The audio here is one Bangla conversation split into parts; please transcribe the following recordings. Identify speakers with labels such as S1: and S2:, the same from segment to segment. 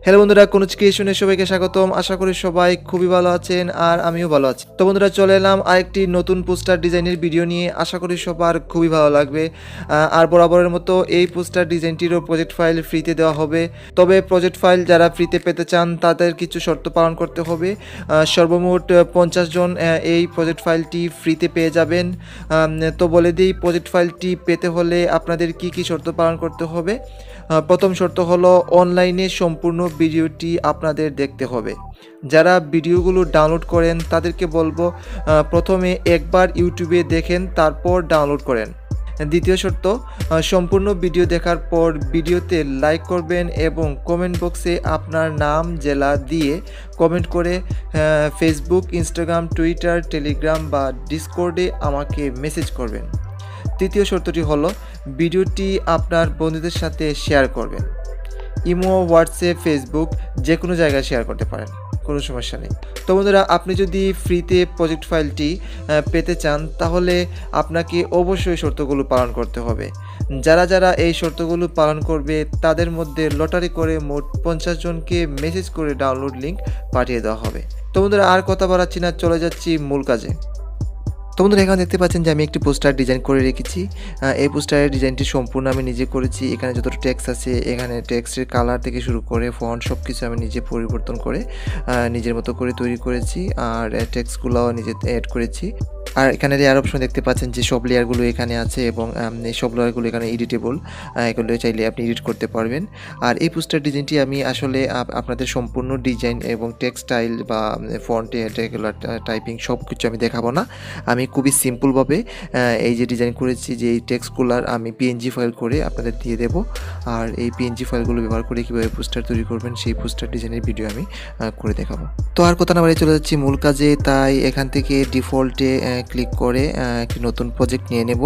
S1: হ্যালো বন্ধুরা, কোনুজ ক্রিয়েশনে সবাইকে স্বাগতম। আশা করি সবাই খুবই ভালো আছেন আর আমিও ভালো আছি। তো বন্ধুরা, চলে এলাম আরেকটি নতুন পোস্টার ডিজাইনের ভিডিও নিয়ে। আশা করি সবার খুবই ভালো লাগবে। আর বরাবরের মতো এই পোস্টার ডিজাইনটিরও প্রজেক্ট ফাইল ফ্রিতে দেওয়া হবে। তবে প্রজেক্ট ফাইল যারা ফ্রিতে পেতে চান তাদের কিছু শর্ত পালন করতে হবে। সর্বমোট 50 জন এই প্রজেক্ট ফাইলটি ফ্রিতে পেয়ে যাবেন। তো বলে দিই, প্রজেক্ট ফাইলটি পেতে হলে আপনাদের কি কি শর্ত পালন করতে হবে। প্রথম শর্ত হলো অনলাইনে সম্পূর্ণ ভিডিওটি আপনাদের দেখতে হবে। যারা ভিডিওগুলো ডাউনলোড করেন তাদেরকে বলবো প্রথমে একবার ইউটিউবে দেখেন, তারপর ডাউনলোড করেন। দ্বিতীয় শর্ত, সম্পূর্ণ ভিডিও দেখার পর ভিডিওতে লাইক করবেন এবং কমেন্ট বক্সে আপনার নাম, জেলা দিয়ে কমেন্ট করে ফেসবুক, ইনস্টাগ্রাম, টুইটার, টেলিগ্রাম বা ডিসকর্ডে আমাকে মেসেজ করবেন। তৃতীয় শর্তটি হলো ভিডিওটি আপনার বন্ধুদের সাথে শেয়ার করবেন। ইমো, হোয়াটসঅ্যাপ, ফেসবুক যে কোনো জায়গায় শেয়ার করতে পারেন, কোনো সমস্যা নেই। তো বন্ধুরা, আপনি যদি ফ্রিতে প্রজেক্ট ফাইলটি পেতে চান তাহলে আপনাকে অবশ্যই শর্তগুলো পালন করতে হবে। যারা যারা এই শর্তগুলো পালন করবে তাদের মধ্যে লটারি করে মোট 50 জনকে মেসেজ করে ডাউনলোড লিঙ্ক পাঠিয়ে দেওয়া হবে। তো বন্ধুরা, আর কথা বাড়াচ্ছি না, চলে যাচ্ছি মূল কাজে। তো বন্ধুরা, এখানে দেখতে পাচ্ছেন যে আমি একটি পোস্টার ডিজাইন করে রেখেছি। এই পোস্টারের ডিজাইনটি সম্পূর্ণ আমি নিজে করেছি। এখানে যতটা টেক্সট আছে, এখানে টেক্সটের কালার থেকে শুরু করে ফন্ট সব কিছু আমি নিজে পরিবর্তন করে নিজের মতো করে তৈরি করেছি। আর টেক্সটগুলোও নিজে অ্যাড করেছি। আর এখানে লেয়ার অপশন দেখতে পাচ্ছেন যে সব লেয়ারগুলো এখানে আছে এবং এই সব লেয়ারগুলো এখানে এডিটেবল। এগুলো চাইলে আপনি এডিট করতে পারবেন। আর এই পোস্টার ডিজাইনটি আমি আসলে আপনাদের সম্পূর্ণ ডিজাইন এবং টেক্সটাইল বা ফন্টে এগুলো টাইপিং সব কিছু আমি দেখাবো না। আমি খুবই সিম্পলভাবে এই যে ডিজাইন করেছি, যে এই টেক্সটগুলোর আমি পিএনজি ফাইল করে আপনাদের দিয়ে দেব। আর এই পিএনজি ফাইলগুলো ব্যবহার করে কীভাবে পোস্টার তৈরি করবেন সেই পোস্টার ডিজাইনের ভিডিও আমি করে দেখাবো। তো আর কথা না বাড়িয়ে চলে যাচ্ছি মূল কাজে। তাই এখান থেকে ডিফল্টে ক্লিক করে একটি নতুন প্রজেক্ট নিয়ে নেব।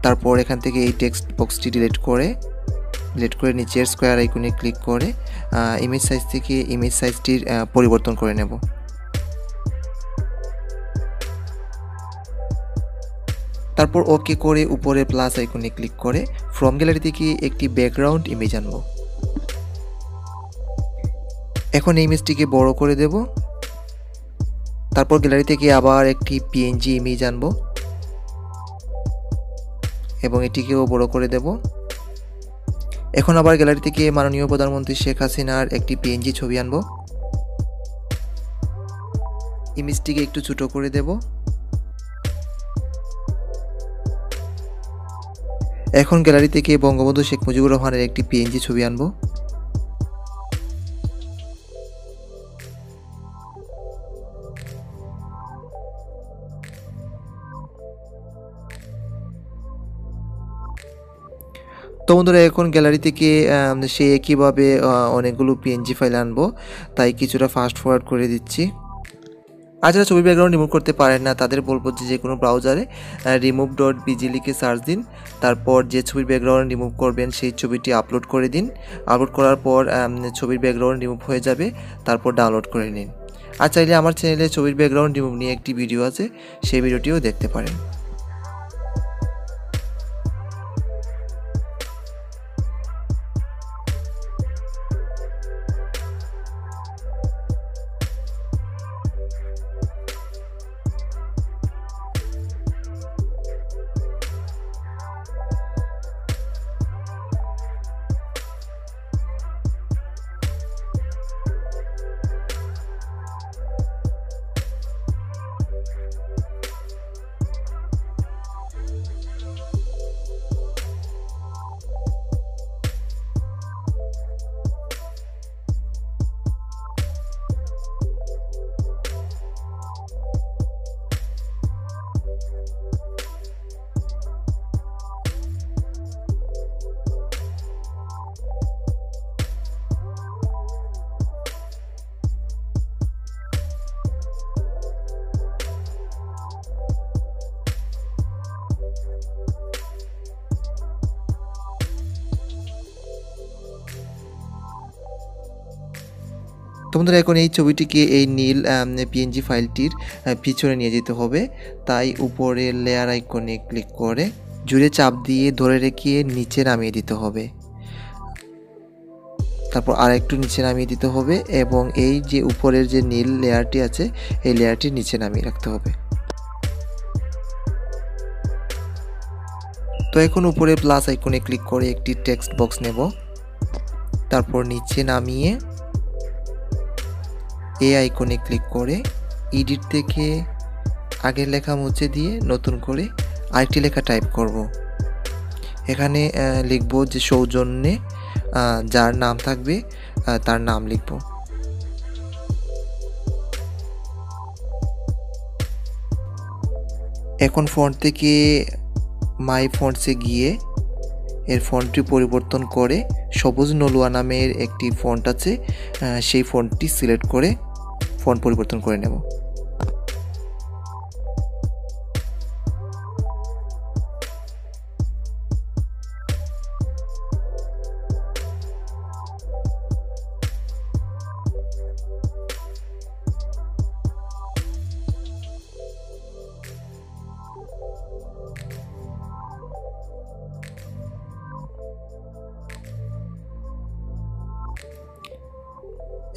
S1: তারপর এখান থেকে এই টেক্সট বক্সটি ডিলিট করে নিচের স্কোয়ার আইকনে ক্লিক করে ইমেজ সাইজ থেকে ইমেজ সাইজটির পরিবর্তন করে নেব। তারপর ওকে করে উপরে প্লাস আইকনে ক্লিক করে ফ্রম গ্যালারি থেকে একটি ব্যাকগ্রাউন্ড ইমেজ আনব। এখন এই ইমেজটিকে বড় করে দেব। তারপর গ্যালারি থেকে আবার একটি পিএনজি ইমেজ আনব এবং এটিকেও বড় করে দেব। এখন আবার গ্যালারি থেকে মাননীয় প্রধানমন্ত্রী শেখ হাসিনার একটি পিএনজি ছবি আনব। ইমেজটিকে একটু ছোট করে দেব। এখন গ্যালারি থেকে বঙ্গবন্ধু শেখ মুজিবুর রহমানের একটি পিএনজি ছবি আনব। তো বন্ধুরা, এখন গ্যালারি থেকে সে একইভাবে অনেকগুলো পিএনজি ফাইল আনবো, তাই কিছুটা ফাস্ট ফরওয়ার্ড করে দিচ্ছি। আর যারা ছবির ব্যাকগ্রাউন্ড রিমুভ করতে পারেন না তাদের বলবো যে কোনো ব্রাউজারে remove.bg লিখে সার্চ দিন। তারপর যে ছবির ব্যাকগ্রাউন্ড রিমুভ করবেন সেই ছবিটি আপলোড করে দিন। আপলোড করার পর ছবির ব্যাকগ্রাউন্ড রিমুভ হয়ে যাবে, তারপর ডাউনলোড করে নিন। আর চাইলে আমার চ্যানেলে ছবির ব্যাকগ্রাউন্ড রিমুভ নিয়ে একটি ভিডিও আছে, সেই ভিডিওটিও দেখতে পারেন। তো বন্ধুরা, এখন এই ছবিটিকে এই নীল পিএনজি ফাইলটির পিছনে নিয়ে যেতে হবে। তাই উপরে লেয়ার আইকনে ক্লিক করে জুড়ে চাপ দিয়ে ধরে রেখে নিচে নামিয়ে দিতে হবে। তারপর আর একটু নিচে নামিয়ে দিতে হবে এবং এই যে উপরের যে নীল লেয়ারটি আছে এই লেয়ারটি নিচে নামিয়ে রাখতে হবে। তো এখন উপরে প্লাস আইকনে ক্লিক করে একটি টেক্সট বক্স নেব, তারপর নিচে নামিয়ে এই আইকনে ক্লিক করে এডিট থেকে আগের লেখা মুছে দিয়ে নতুন করে আরেকটি লেখা টাইপ করব। এখানে লিখব যে সৌজন্যে, যার নাম থাকবে তার নাম লিখব। এখন ফন্ট থেকে মাই ফন্টসে গিয়ে এর ফন্টটি পরিবর্তন করে সবুজ নলুয়া নামের একটি ফন্ট আছে, সেই ফন্টটি সিলেক্ট করে ফন্ট পরিবর্তন করে নেব।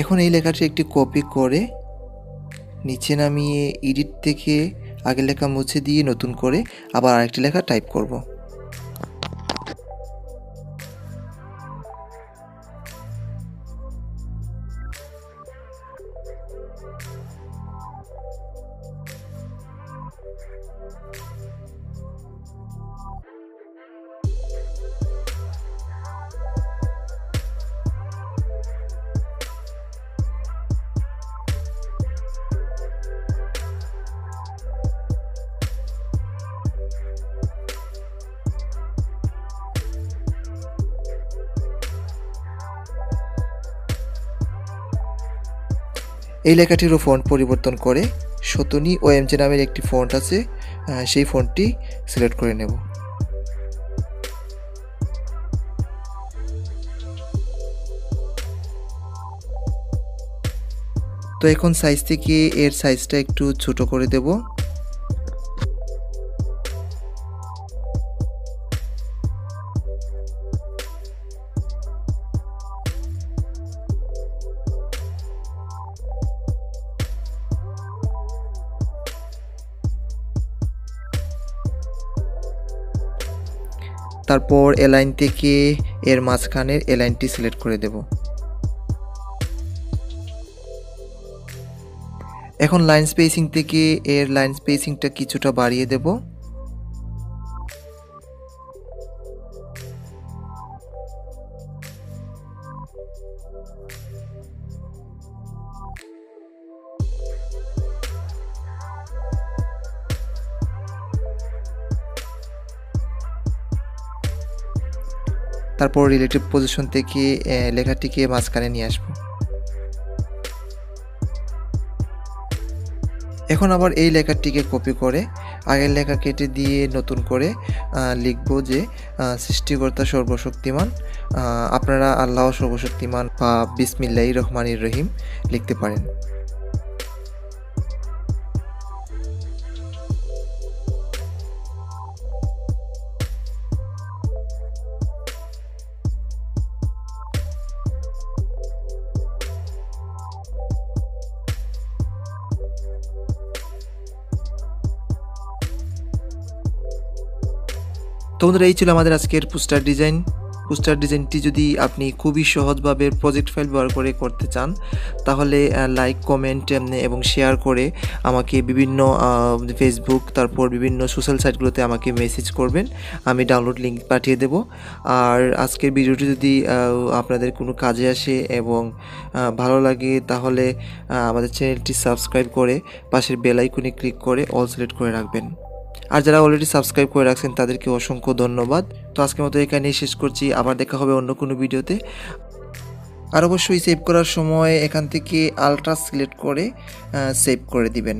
S1: এখন এই লেখাটি একটি কপি করে নিচে নামিয়ে এডিট থেকে আগের লেখা মুছে দিয়ে নতুন করে আবার আরেকটি লেখা টাইপ করব। এই লেখাটিরও ফন্ট পরিবর্তন করে শতনী ও এমজে নামের একটি ফন্ট আছে, সেই ফন্টটি সিলেক্ট করে নেব। তো এখন সাইজ থেকে এর সাইজটা একটু ছোট করে দেব। তারপর এলাইন থেকে এর মাঝখানের এলাইনটি সিলেক্ট করে দেব। এখন লাইন স্পেসিং থেকে এর লাইন স্পেসিংটা কিছুটা বাড়িয়ে দেব। তারপর রিলেটিভ পজিশন থেকে লেখাটিকে মাঝখানে নিয়ে আসব। এখন আবার এই লেখাটিকে কপি করে আগের লেখা কেটে দিয়ে নতুন করে লিখব যে সৃষ্টিকর্তা সর্বশক্তিমান, আপনারা আল্লাহ সর্বশক্তিমান বা বিসমিল্লাহির রহমানির রহিম লিখতে পারেন। তো বন্ধুরা, এই ছিল আমাদের আজকের পোস্টার ডিজাইন। পোস্টার ডিজাইনটি যদি আপনি খুবই সহজভাবে প্রজেক্ট ফাইল ব্যবহার করে করতে চান তাহলে লাইক, কমেন্ট এবং শেয়ার করে আমাকে বিভিন্ন ফেসবুক তারপর বিভিন্ন সোশ্যাল সাইটগুলোতে আমাকে মেসেজ করবেন, আমি ডাউনলোড লিঙ্ক পাঠিয়ে দেব। আর আজকের ভিডিওটি যদি আপনাদের কোনো কাজে আসে এবং ভালো লাগে তাহলে আমাদের চ্যানেলটি সাবস্ক্রাইব করে পাশের বেল আইকনে ক্লিক করে অল সিলেক্ট করে রাখবেন। আর যারা অলরেডি সাবস্ক্রাইব করে রাখছেন তাদেরকে অসংখ্য ধন্যবাদ। তো আজকের মতো এখানেই শেষ করছি, আবার দেখা হবে অন্য কোনো ভিডিওতে। আর অবশ্যই সেভ করার সময় এখান থেকে আলট্রা সিলেক্ট করে সেভ করে দিবেন।